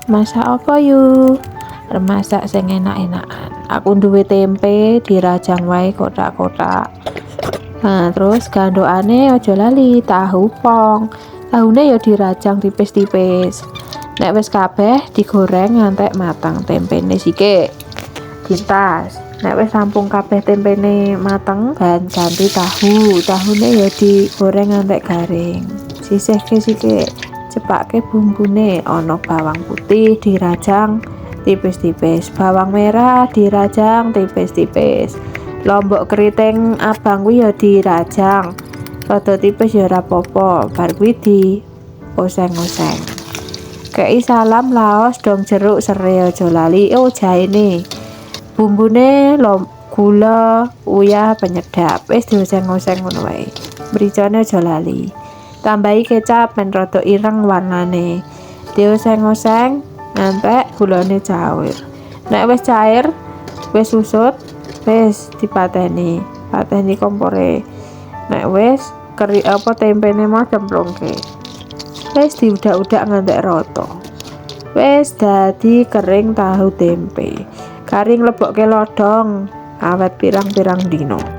Masak apa yuk? Masak sing enak-enakan. Aku duwe tempe dirajang wae kotak-kotak. Nah, terus gandokane aja lali tahu pong. Tahune ya dirajang tipis-tipis. Nek wis kabeh digoreng ngantek matang tempene sithik. Ditas. Nek wis rampung kabeh tempene mateng, ganti tahu. Tahune ya digoreng ngantek garing. Sisihke sithik. Cepake bumbune, ana bawang putih dirajang tipis-tipis, bawang merah dirajang tipis-tipis, lombok keriting abang kuwi ya dirajang rada tipis ya ora apa-apa, bar kuwi di oseng-oseng. Kei salam laos dong jeruk serai aja lali. Oh jaene bumbune gula, uyah, penyedap, wis dioseng-oseng ngono wae. Mricane aja lali. Tambahi kecap men rada ireng warnane. Dioseng-oseng ngantek gulane cair. Nek wis cair, wis susut, wis dipateni. Pateni kompore. Nek wis tempene mau cemplungke. Wis diudak-udak ngantek rata. Wis dadi kering tahu tempe. Kari nglebokke lodong awet pirang-pirang dino.